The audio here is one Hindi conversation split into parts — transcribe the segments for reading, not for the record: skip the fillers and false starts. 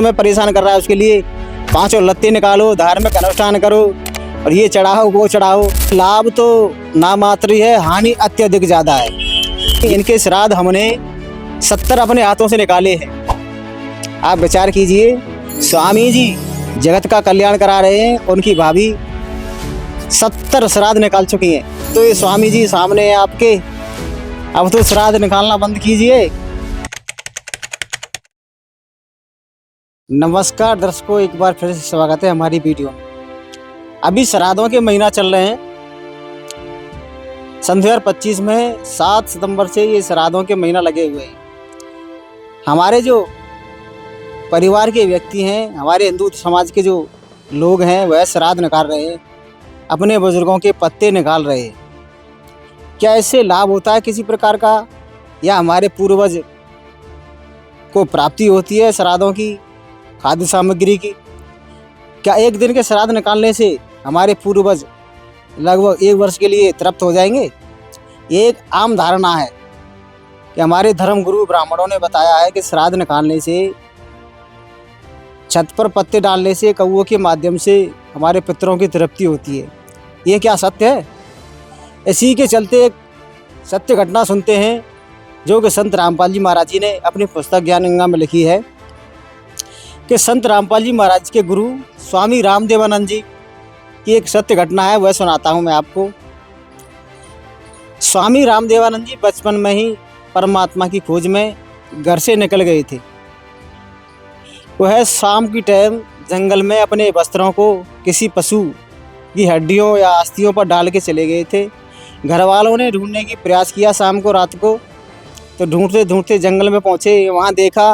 में परेशान कर रहा है उसके लिए पांचों लत्ते निकालो, धार्मिक अनुष्ठान करो और ये चढ़ाओ वो चढ़ाओ। लाभ तो नामात्र ही है, हानि अत्यधिक ज़्यादा है। इनके श्राद्ध हमने 70 अपने हाथों से निकाले हैं। आप विचार कीजिए, स्वामी जी जगत का कल्याण करा रहे हैं, उनकी भाभी 70 श्राद्ध निकाल चुकी हैं। तो ये स्वामी जी सामने है आपके, अब तो श्राद्ध निकालना बंद कीजिए। नमस्कार दर्शकों, एक बार फिर से स्वागत है हमारी वीडियो में। अभी श्राद्धों के महीना चल रहे हैं। सन 2025 में 7 सितंबर से ये श्राद्धों के महीना लगे हुए हैं। हमारे जो परिवार के व्यक्ति हैं, हमारे हिंदू समाज के जो लोग हैं, वह श्राद्ध निकाल रहे हैं, अपने बुजुर्गों के पत्ते निकाल रहे हैं। क्या इससे लाभ होता है किसी प्रकार का, या हमारे पूर्वज को प्राप्ति होती है श्राद्धों की, खाद्य सामग्री की? क्या एक दिन के श्राद्ध निकालने से हमारे पूर्वज लगभग 1 वर्ष के लिए तृप्त हो जाएंगे? ये एक आम धारणा है कि हमारे धर्म गुरु ब्राह्मणों ने बताया है कि श्राद्ध निकालने से, छत पर पत्ते डालने से, कौओं के माध्यम से हमारे पितरों की तृप्ति होती है। ये क्या सत्य है? इसी के चलते एक सत्य घटना सुनते हैं जो कि संत रामपाल जी महाराज जी ने अपनी पुस्तक ज्ञान गंगा में लिखी है कि संत रामपाल जी महाराज के गुरु स्वामी रामदेवानंद जी की एक सत्य घटना है, वह सुनाता हूँ मैं आपको। स्वामी रामदेवानंद जी बचपन में ही परमात्मा की खोज में घर से निकल गए थे। वह शाम की टाइम जंगल में अपने वस्त्रों को किसी पशु की हड्डियों या अस्थियों पर डाल के चले गए थे। घर वालों ने ढूंढने की प्रयास किया शाम को, रात को, तो ढूंढते ढूंढते जंगल में पहुँचे। वहाँ देखा,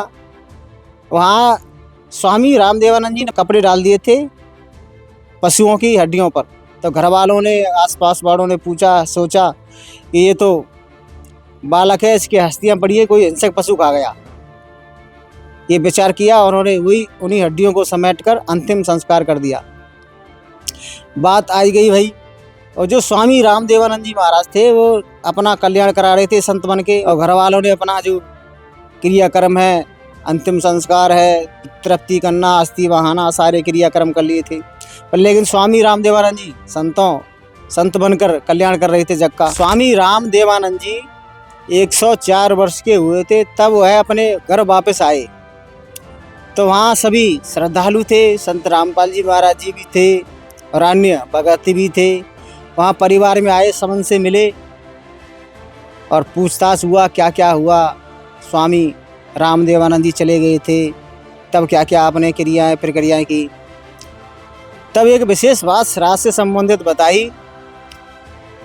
वहाँ स्वामी रामदेवानंद जी ने कपड़े डाल दिए थे पशुओं की हड्डियों पर। तो घर वालों ने, आसपास वालों ने पूछा, सोचा कि ये तो बालक है, इसकी हस्तियाँ पड़ी है, कोई हिंसक पशु खा गया। ये विचार किया और उन्होंने उन्हीं हड्डियों को समेटकर अंतिम संस्कार कर दिया। बात आई गई भाई, और जो स्वामी रामदेवानंद जी महाराज थे वो अपना कल्याण करा रहे थे संत बन के, और घर वालों ने अपना जो क्रियाक्रम है, अंतिम संस्कार है, तृप्ति करना, अस्थि बहाना, सारे क्रियाक्रम कर लिए थे। पर लेकिन स्वामी रामदेवानंद जी संत बनकर कल्याण कर रहे थे जग का। स्वामी रामदेवानंद जी 104 वर्ष के हुए थे तब वह अपने घर वापस आए। तो वहाँ सभी श्रद्धालु थे, संत रामपाल जी महाराज जी भी थे और अन्य भगत भी थे। वहाँ परिवार में आए, सबन से मिले और पूछताछ हुआ क्या क्या हुआ। स्वामी रामदेवानंद जी चले गए थे, तब क्या क्या आपने क्रियाएँ प्रक्रियाएँ की। तब एक विशेष बात श्राद्ध से संबंधित बताई।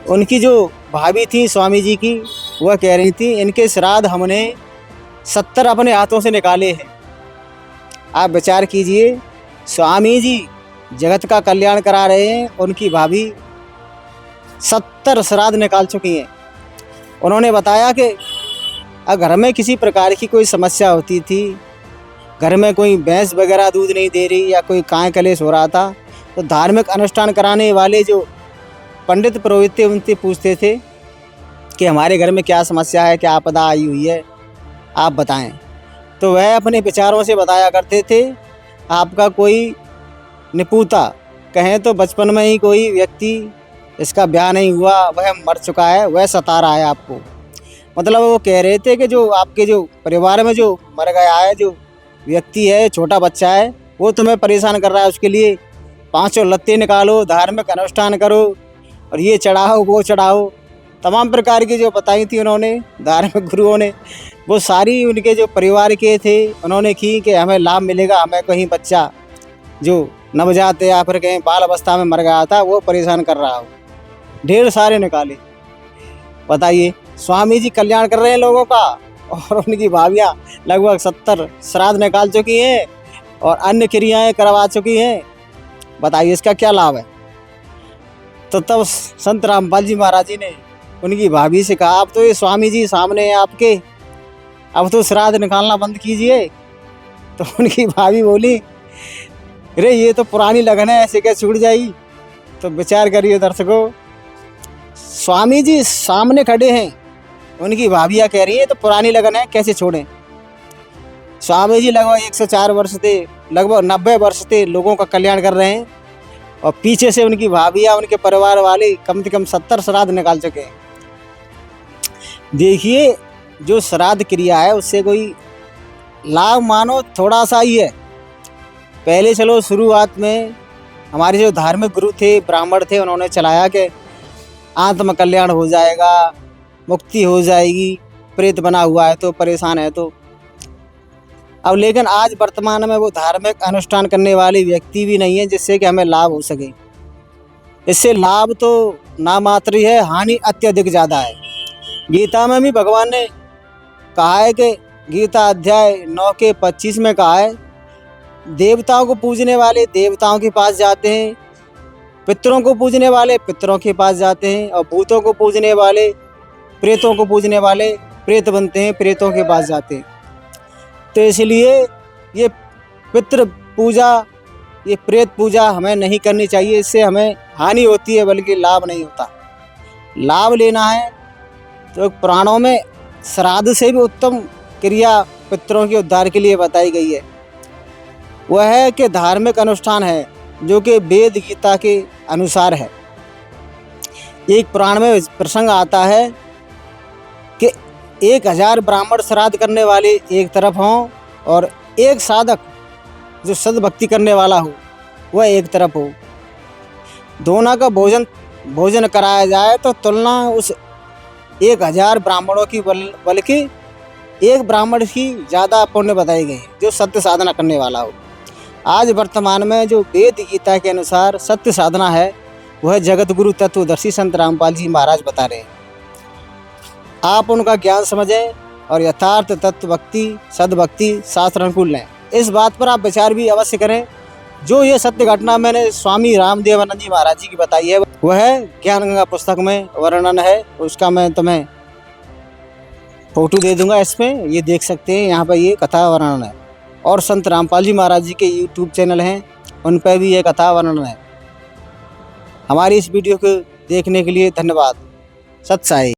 उनकी जो भाभी थी स्वामी जी की, वह कह रही थी, इनके श्राद्ध हमने 70 अपने हाथों से निकाले हैं। आप विचार कीजिए, स्वामी जी जगत का कल्याण करा रहे हैं, उनकी भाभी 70 श्राद्ध निकाल चुकी हैं। उन्होंने बताया कि अगर घर में किसी प्रकार की कोई समस्या होती थी, घर में कोई भैंस वगैरह दूध नहीं दे रही या कोई कांय कलेश हो रहा था, तो धार्मिक अनुष्ठान कराने वाले जो पंडित पुरोहित थे उनसे पूछते थे कि हमारे घर में क्या समस्या है, क्या आपदा आई हुई है, आप बताएं। तो वह अपने विचारों से बताया करते थे। आपका कोई निपुता, कहें तो बचपन में ही कोई व्यक्ति, इसका ब्याह नहीं हुआ, वह मर चुका है, वह सता रहा है आपको। मतलब वो कह रहे थे कि जो आपके जो परिवार में जो मर गया है, जो व्यक्ति है, छोटा बच्चा है, वो तुम्हें परेशान कर रहा है, उसके लिए पांचों लत्ते निकालो, धार्मिक अनुष्ठान करो और ये चढ़ाओ वो चढ़ाओ। तमाम प्रकार की जो बताई थी उन्होंने धार्मिक गुरुओं ने, वो सारी उनके जो परिवार के थे उन्होंने की कि हमें लाभ मिलेगा। हमें कहीं बच्चा जो नवजात या फिर कहीं बाल अवस्था में मर गया था, वो परेशान कर रहा हो। ढेर सारे निकाले। बताइए, स्वामी जी कल्याण कर रहे हैं लोगों का और उनकी भाभियाँ लगभग 70 श्राद्ध निकाल चुकी हैं और अन्य क्रियाएँ करवा चुकी हैं। बताइए इसका क्या लाभ है? तो तब संत रामपाल जी महाराज जी ने उनकी भाभी से कहा, अब तो ये स्वामी जी सामने हैं आपके, अब तो श्राद्ध निकालना बंद कीजिए। तो उनकी भाभी बोली, अरे ये तो पुरानी लगन है, ऐसे क्या छूट जाएगी? तो विचार करिए दर्शकों, स्वामी जी सामने खड़े हैं, उनकी भाभियाँ कह रही है तो पुरानी लगन है, कैसे छोड़ें? स्वामी जी लगभग 104 वर्ष थे, लगभग 90 वर्ष थे, लोगों का कल्याण कर रहे हैं। और पीछे से उनकी भाभियाँ, उनके परिवार वाले कम से कम 70 श्राद्ध निकाल चुके हैं। देखिए, जो श्राद्ध क्रिया है उससे कोई लाभ मानो थोड़ा सा ही है। पहले चलो शुरुआत में हमारे जो धार्मिक गुरु थे, ब्राह्मण थे, उन्होंने चलाया कि आत्म कल्याण हो जाएगा, मुक्ति हो जाएगी, प्रेत बना हुआ है तो, परेशान है तो। अब लेकिन आज वर्तमान में वो धार्मिक अनुष्ठान करने वाले व्यक्ति भी नहीं है जिससे कि हमें लाभ हो सके। इससे लाभ तो ना मात्र ही है, हानि अत्यधिक ज़्यादा है। गीता में भी भगवान ने कहा है कि गीता अध्याय 9 के 25 में कहा है, देवताओं को पूजने वाले देवताओं के पास जाते हैं, पितरों को पूजने वाले पितरों के पास जाते हैं, और भूतों को पूजने वाले, प्रेतों को पूजने वाले प्रेत बनते हैं, प्रेतों के पास जाते हैं। तो इसलिए ये पितृ पूजा, ये प्रेत पूजा हमें नहीं करनी चाहिए। इससे हमें हानि होती है बल्कि लाभ नहीं होता। लाभ लेना है तो पुराणों में श्राद्ध से भी उत्तम क्रिया पितरों के उद्धार के लिए बताई गई है। वह है कि धार्मिक अनुष्ठान है जो कि वेद गीता के अनुसार है। एक पुराण में प्रसंग आता है कि 1000 ब्राह्मण श्राद्ध करने वाले एक तरफ हों और एक साधक जो सद्भक्ति करने वाला हो वह एक तरफ हो। दोनों का भोजन कराया जाए तो तुलना उस 1000 ब्राह्मणों की बल्कि एक ब्राह्मण की ज़्यादा पुण्य बताई गई जो सत्य साधना करने वाला हो। आज वर्तमान में जो वेद गीता के अनुसार सत्य साधना है वह जगत गुरु तत्वदर्शी संत रामपाल जी महाराज बता रहे हैं। आप उनका ज्ञान समझें और यथार्थ तत्व भक्ति, सद्भक्ति, शास्त्र अनुकूल लें। इस बात पर आप विचार भी अवश्य करें। जो ये सत्य घटना मैंने स्वामी रामदेवानंद जी महाराज जी की बताई है वह ज्ञान गंगा पुस्तक में वर्णन है। उसका मैं तुम्हें फोटो दे दूंगा, इसमें ये देख सकते हैं, यहाँ पर ये कथा वर्णन है। और संत रामपाल जी महाराज जी के यूट्यूब चैनल हैं, उन पर भी ये कथा वर्णन है। हमारी इस वीडियो को देखने के लिए धन्यवाद। सत साई।